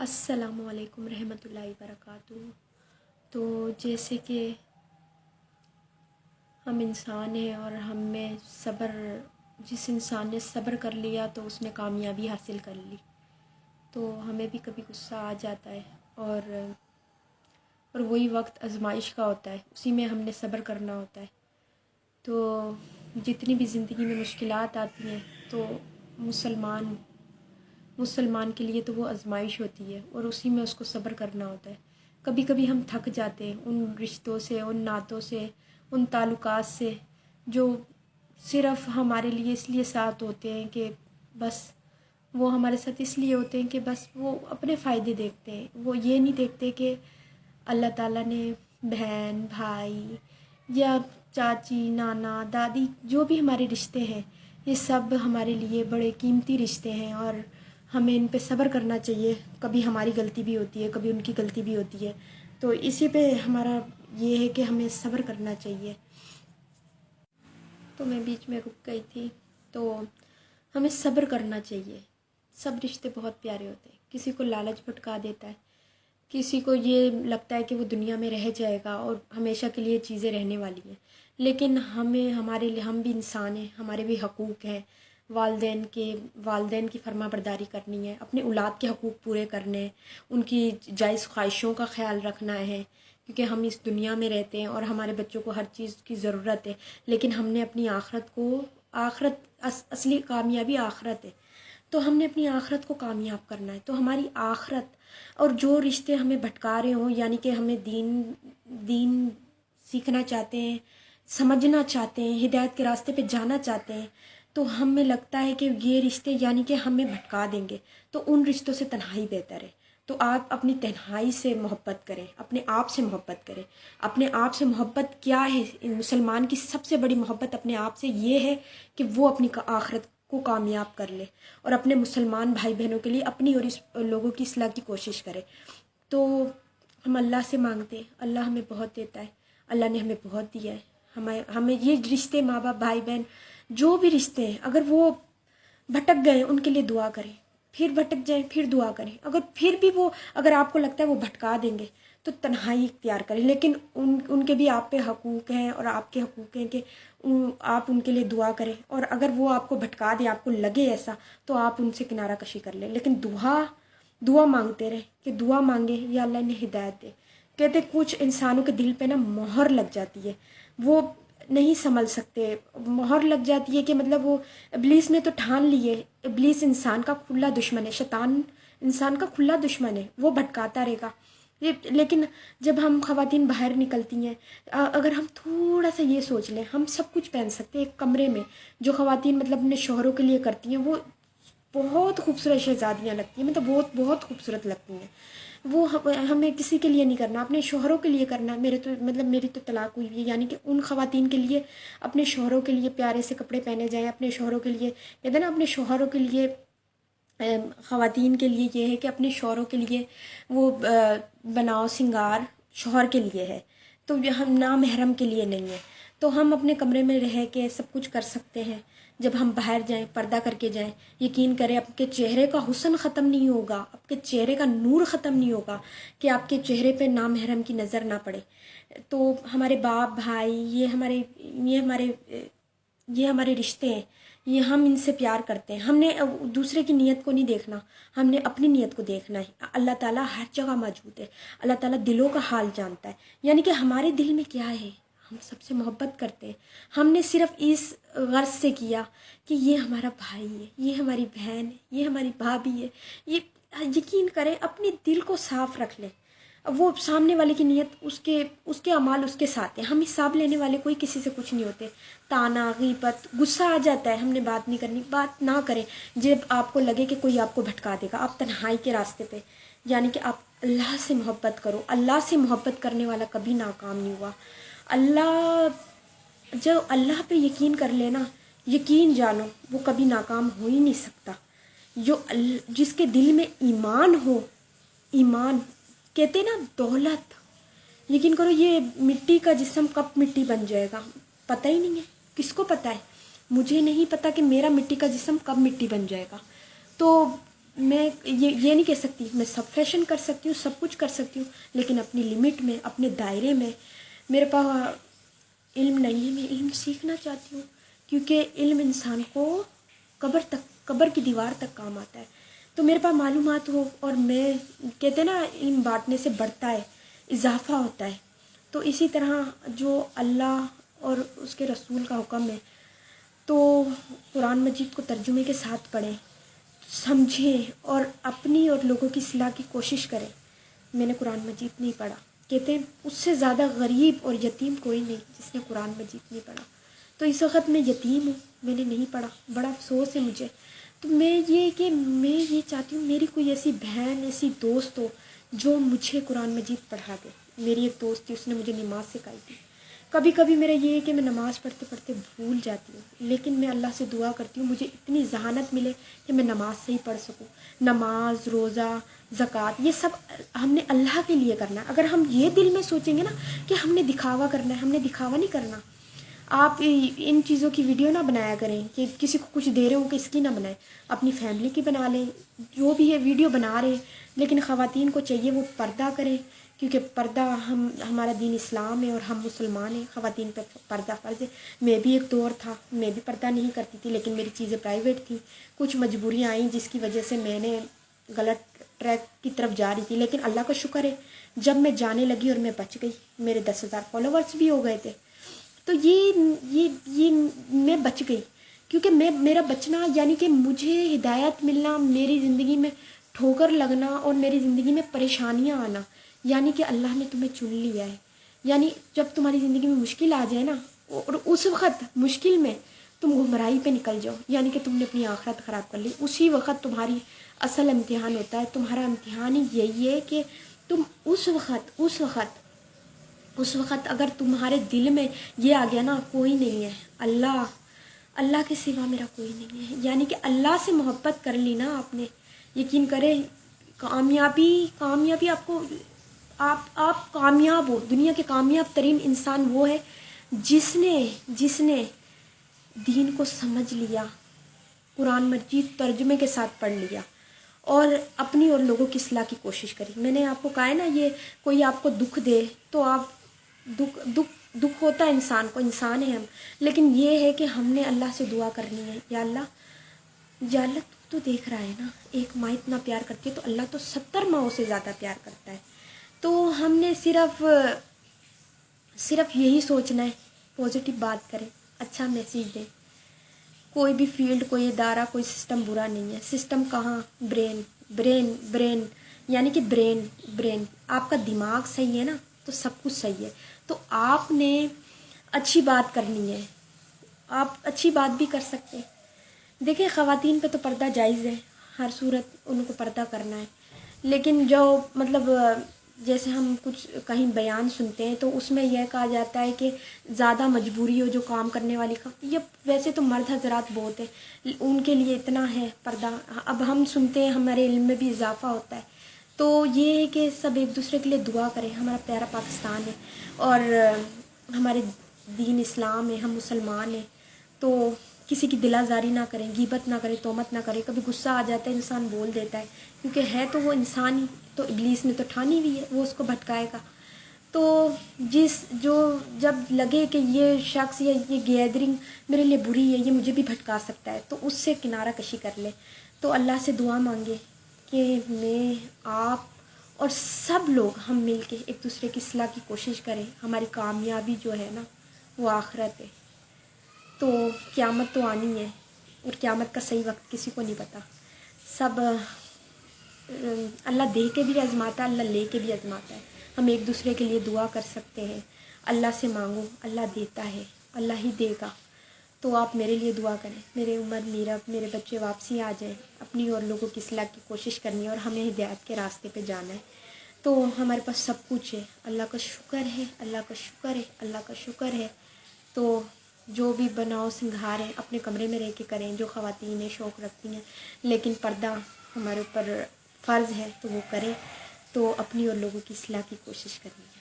السلام علیکم رحمۃ اللہ وبرکاتہ۔ تو جیسے کہ ہم انسان ہیں اور ہم میں جس انسان نے صبر کر لیا تو اس نے کامیابی حاصل کر لی، تو ہمیں بھی کبھی غصہ آ جاتا ہے اور وہی وقت آزمائش کا ہوتا ہے، اسی میں ہم نے صبر کرنا ہوتا ہے۔ تو جتنی بھی زندگی میں مشکلات آتی ہیں تو مسلمان کے لیے تو وہ آزمائش ہوتی ہے اور اسی میں اس کو صبر کرنا ہوتا ہے۔ کبھی کبھی ہم تھک جاتے ہیں ان رشتوں سے، ان نعتوں سے، ان تعلقات سے جو صرف ہمارے لیے اس لیے ساتھ ہوتے ہیں کہ بس وہ ہمارے ساتھ اس لیے ہوتے ہیں کہ بس وہ اپنے فائدے دیکھتے ہیں، وہ یہ نہیں دیکھتے کہ اللہ تعالیٰ نے بہن بھائی یا چاچی نانا دادی جو بھی ہمارے رشتے ہیں یہ سب ہمارے لیے بڑے قیمتی رشتے ہیں اور ہمیں ان پہ صبر کرنا چاہیے۔ کبھی ہماری غلطی بھی ہوتی ہے، کبھی ان کی غلطی بھی ہوتی ہے، تو اسی پہ ہمارا یہ ہے کہ ہمیں صبر کرنا چاہیے۔ تو میں بیچ میں رک گئی تھی، تو ہمیں صبر کرنا چاہیے۔ سب رشتے بہت پیارے ہوتے ہیں، کسی کو لالچ بھٹکا دیتا ہے، کسی کو یہ لگتا ہے کہ وہ دنیا میں رہ جائے گا اور ہمیشہ کے لیے چیزیں رہنے والی ہیں، لیکن ہمارے لیے ہم بھی انسان ہیں، ہمارے بھی حقوق ہیں، والدین کی فرما برداری کرنی ہے، اپنے اولاد کے حقوق پورے کرنے ہیں، ان کی جائز خواہشوں کا خیال رکھنا ہے، کیونکہ ہم اس دنیا میں رہتے ہیں اور ہمارے بچوں کو ہر چیز کی ضرورت ہے، لیکن ہم نے اپنی اصلی کامیابی آخرت ہے، تو ہم نے اپنی آخرت کو کامیاب کرنا ہے۔ تو ہماری آخرت اور جو رشتے ہمیں بھٹکا رہے ہوں، یعنی کہ ہمیں دین سیکھنا چاہتے ہیں، سمجھنا چاہتے ہیں، ہدایت کے راستے پہ جانا چاہتے ہیں، تو ہمیں لگتا ہے کہ یہ رشتے یعنی کہ ہمیں بھٹکا دیں گے، تو ان رشتوں سے تنہائی بہتر ہے۔ تو آپ اپنی تنہائی سے محبت کریں، اپنے آپ سے محبت کریں۔ اپنے آپ سے محبت کیا ہے؟ مسلمان کی سب سے بڑی محبت اپنے آپ سے یہ ہے کہ وہ اپنی آخرت کو کامیاب کر لے اور اپنے مسلمان بھائی بہنوں کے لیے اپنی اور اس لوگوں کی اصلاح کی کوشش کرے۔ تو ہم اللہ سے مانگتے ہیں، اللہ ہمیں بہت دیتا ہے، اللہ نے ہمیں بہت دیا ہے۔ ہمیں یہ رشتے ماں باپ بھائی بہن جو بھی رشتے ہیں، اگر وہ بھٹک گئے ان کے لیے دعا کریں، پھر بھٹک جائیں پھر دعا کریں، اگر آپ کو لگتا ہے وہ بھٹکا دیں گے تو تنہائی اختیار کریں، لیکن ان کے بھی آپ پہ حقوق ہیں اور آپ کے حقوق ہیں کہ آپ ان کے لیے دعا کریں، اور اگر وہ آپ کو بھٹکا دیں، آپ کو لگے ایسا، تو آپ ان سے کنارہ کشی کر لیں، لیکن دعا مانگتے رہیں کہ دعا مانگیں یا اللہ انہیں ہدایت دے۔ کہتے کچھ انسانوں کے دل پہ نا مہر لگ جاتی ہے، وہ نہیں سنبھل سکتے، مہر لگ جاتی ہے کہ مطلب وہ ابلیس نے تو ٹھان لی ہے، ابلیس انسان کا کھلا دشمن ہے، شیطان انسان کا کھلا دشمن ہے، وہ بھٹکاتا رہے گا۔ لیکن جب ہم خواتین باہر نکلتی ہیں، اگر ہم تھوڑا سا یہ سوچ لیں، ہم سب کچھ پہن سکتے ہیں ایک کمرے میں، جو خواتین مطلب اپنے شوہروں کے لیے کرتی ہیں وہ بہت خوبصورت شہزادیاں لگتی ہیں، مطلب بہت بہت خوبصورت لگتی ہیں، وہ ہمیں کسی کے لیے نہیں کرنا، اپنے شوہروں کے لیے کرنا۔ میری تو طلاق ہوئی ہے، یعنی کہ ان خواتین کے لیے اپنے شوہروں کے لیے پیارے سے کپڑے پہنے جائیں، اپنے شوہروں کے لیے کہتے ہیں نا، اپنے شوہروں کے لیے خواتین کے لیے یہ ہے کہ اپنے شوہروں کے لیے وہ بناؤ سنگار شوہر کے لیے ہے، تو ہم نامحرم کے لیے نہیں ہے۔ تو ہم اپنے کمرے میں رہ کے سب کچھ کر سکتے ہیں، جب ہم باہر جائیں پردہ کر کے جائیں، یقین کریں آپ کے چہرے کا حسن ختم نہیں ہوگا، آپ کے چہرے کا نور ختم نہیں ہوگا کہ آپ کے چہرے پہ نامحرم کی نظر نہ پڑے۔ تو ہمارے باپ بھائی یہ ہمارے رشتے ہیں، یہ ہم ان سے پیار کرتے ہیں، ہم نے دوسرے کی نیت کو نہیں دیکھنا، ہم نے اپنی نیت کو دیکھنا ہے۔ اللہ تعالیٰ ہر جگہ موجود ہے، اللہ تعالیٰ دلوں کا حال جانتا ہے، یعنی کہ ہمارے دل میں کیا ہے، ہم سب سے محبت کرتے ہیں، ہم نے صرف اس غرض سے کیا کہ یہ ہمارا بھائی ہے، یہ ہماری بہن ہے، یہ ہماری بھابھی ہے، یہ یقین کریں اپنے دل کو صاف رکھ لیں، وہ سامنے والے کی نیت اس کے اعمال اس کے ساتھ ہیں، ہم حساب لینے والے کوئی کسی سے کچھ نہیں ہوتے۔ تانا غیبت غصہ آ جاتا ہے، ہم نے بات نہیں کرنی، بات نہ کریں، جب آپ کو لگے کہ کوئی آپ کو بھٹکا دے گا، آپ تنہائی کے راستے پہ، یعنی کہ آپ اللہ سے محبت کرو، اللہ سے محبت کرنے والا کبھی ناکام نہیں ہوا۔ جو اللہ پہ یقین کر لینا، یقین جانو وہ کبھی ناکام ہو ہی نہیں سکتا۔ جس کے دل میں ایمان ہو، ایمان کہتے نا دولت، یقین کرو یہ مٹی کا جسم کب مٹی بن جائے گا پتہ ہی نہیں ہے، کس کو پتہ ہے؟ مجھے نہیں پتہ کہ میرا مٹی کا جسم کب مٹی بن جائے گا۔ تو میں یہ نہیں کہہ سکتی میں سب فیشن کر سکتی ہوں، سب کچھ کر سکتی ہوں، لیکن اپنی لمٹ میں، اپنے دائرے میں. میرے پاس علم نہیں ہے، میں علم سیکھنا چاہتی ہوں، کیونکہ علم انسان کو قبر کی دیوار تک کام آتا ہے. تو میرے پاس معلومات ہو، اور میں کہتے ہیں نا علم بانٹنے سے بڑھتا ہے، اضافہ ہوتا ہے. تو اسی طرح جو اللہ اور اس کے رسول کا حکم ہے، تو قرآن مجید کو ترجمے کے ساتھ پڑھیں، سمجھیں اور اپنی اور لوگوں کی اصلاح کی کوشش کریں. میں نے قرآن مجید نہیں پڑھا، کہتے ہیں اس سے زیادہ غریب اور یتیم کوئی نہیں جس نے قرآن مجید نہیں پڑھا. تو اس وقت میں یتیم ہوں، میں نے نہیں پڑھا، بڑا افسوس ہے مجھے. تو میں یہ چاہتی ہوں میری کوئی ایسی بہن، ایسی دوست ہو جو مجھے قرآن مجید پڑھا دے. میری ایک دوست تھی، اس نے مجھے نماز سکھائی تھی. کبھی کبھی میرا یہ ہے کہ میں نماز پڑھتے پڑھتے بھول جاتی ہوں، لیکن میں اللہ سے دعا کرتی ہوں مجھے اتنی ذہانت ملے کہ میں نماز صحیح پڑھ سکوں. نماز، روزہ، زکوٰۃ، یہ سب ہم نے اللہ کے لیے کرنا ہے. اگر ہم یہ دل میں سوچیں گے نا کہ ہم نے دکھاوا کرنا ہے، ہم نے دکھاوا نہیں کرنا. آپ ان چیزوں کی ویڈیو نہ بنایا کریں کہ کسی کو کچھ دے رہے ہو کہ اس کی نہ بنائیں، اپنی فیملی کی بنا لیں. جو بھی ہے ویڈیو بنا رہے ہیں، لیکن خواتین کو چاہیے وہ پردہ کریں، کیونکہ پردہ ہمارا دین اسلام ہے اور ہم مسلمان ہیں. خواتین پہ پردہ فرض ہے. میں بھی ایک دور تھا میں بھی پردہ نہیں کرتی تھی، لیکن میری چیزیں پرائیویٹ تھیں. کچھ مجبوریاں آئیں جس کی وجہ سے میں نے غلط ٹریک کی طرف جا رہی تھی، لیکن اللہ کا شکر ہے جب میں جانے لگی اور میں بچ گئی. میرے 10,000 فالوورس بھی ہو گئے تھے. تو یہ میں بچ گئی، کیونکہ میرا بچنا یعنی کہ مجھے ہدایت ملنا، میری زندگی میں ٹھوکر لگنا اور میری زندگی میں پریشانیاں آنا، یعنی کہ اللہ نے تمہیں چن لیا ہے. یعنی جب تمہاری زندگی میں مشکل آ جائے نا، اور اس وقت مشکل میں تم گمراہی پہ نکل جاؤ، یعنی کہ تم نے اپنی آخرت خراب کر لی، اسی وقت تمہاری اصل امتحان ہوتا ہے. تمہارا امتحان ہی یہی ہے کہ تم اس وقت اگر تمہارے دل میں یہ آ گیا نا کوئی نہیں ہے، اللہ کے سوا میرا کوئی نہیں ہے، یعنی کہ اللہ سے محبت کر لی نا آپ نے، یقین کریں کامیابی آپ کو، آپ کامیاب ہو. دنیا کے کامیاب ترین انسان وہ ہے جس نے دین کو سمجھ لیا، قرآن مجید ترجمے کے ساتھ پڑھ لیا، اور اپنی اور لوگوں کی اصلاح کی کوشش کری. میں نے آپ کو کہا ہے نا، یہ کوئی آپ کو دکھ دے تو آپ دکھ ہوتا ہے انسان کو، انسان ہے ہم، لیکن یہ ہے کہ ہم نے اللہ سے دعا کرنی ہے، یا اللہ تو دیکھ رہا ہے نا، ایک ماں اتنا پیار کرتی ہے تو اللہ تو 70 ماؤں سے زیادہ پیار کرتا ہے. تو ہم نے صرف یہی سوچنا ہے، پازیٹیو بات کریں، اچھا میسیج دیں. کوئی بھی فیلڈ، کوئی ادارہ، کوئی سسٹم برا نہیں ہے. سسٹم کہاں؟ برین یعنی کہ برین آپ کا دماغ صحیح ہے نا تو سب کچھ صحیح ہے. تو آپ نے اچھی بات کرنی ہے، آپ اچھی بات بھی کر سکتے ہیں. دیکھیں خواتین پہ تو پردہ جائز ہے، ہر صورت ان کو پردہ کرنا ہے. لیکن جو مطلب جیسے ہم کچھ کہیں بیان سنتے ہیں تو اس میں یہ کہا جاتا ہے کہ زیادہ مجبوری ہو جو کام کرنے والی کا، یہ ویسے تو مرد حضرات بہت ہیں، ان کے لیے اتنا ہے پردہ. اب ہم سنتے ہیں، ہمارے علم میں بھی اضافہ ہوتا ہے. تو یہ ہے کہ سب ایک دوسرے کے لیے دعا کریں. ہمارا پیارا پاکستان ہے اور ہمارے دین اسلام ہے، ہم مسلمان ہیں. تو کسی کی دل آزاری نہ کریں، غیبت نہ کریں، تہمت نہ کریں. کبھی غصہ آ جاتا ہے انسان بول دیتا ہے، کیونکہ ہے تو وہ انسان ہی، تو ابلیس نے تو ٹھانی ہوئی ہے وہ اس کو بھٹکائے گا. تو جب لگے کہ یہ شخص یا یہ گیدرنگ میرے لیے بری ہے، یہ مجھے بھی بھٹکا سکتا ہے، تو اس سے کنارہ کشی کر لے. تو اللہ سے دعا مانگے کہ میں، آپ اور سب لوگ ہم مل کے ایک دوسرے کی اصلاح کی کوشش کریں. ہماری کامیابی جو ہے نا وہ آخرت ہے. تو قیامت تو آنی ہے، اور قیامت کا صحیح وقت کسی کو نہیں پتہ. سب اللہ دے کے بھی آزماتا ہے، اللہ لے کے بھی آزماتا ہے. ہم ایک دوسرے کے لیے دعا کر سکتے ہیں. اللہ سے مانگو، اللہ دیتا ہے، اللہ ہی دے گا. تو آپ میرے لیے دعا کریں، میرے عمر میرب میرے بچے واپسی آ جائیں. اپنی اور لوگوں کی اصلاح کی کوشش کرنی ہے، اور ہمیں ہدایت کے راستے پہ جانا ہے. تو ہمارے پاس سب کچھ ہے، اللہ کا شکر ہے، اللہ کا شکر ہے، اللہ کا شکر ہے. تو جو بھی بناؤ سنگھار ہے اپنے کمرے میں رہ کے کریں. جو خواتین ہیں شوق رکھتی ہیں لیکن پردہ ہمارے اوپر فرض ہے تو وہ کریں. تو اپنی اور لوگوں کی اصلاح کی کوشش کریں.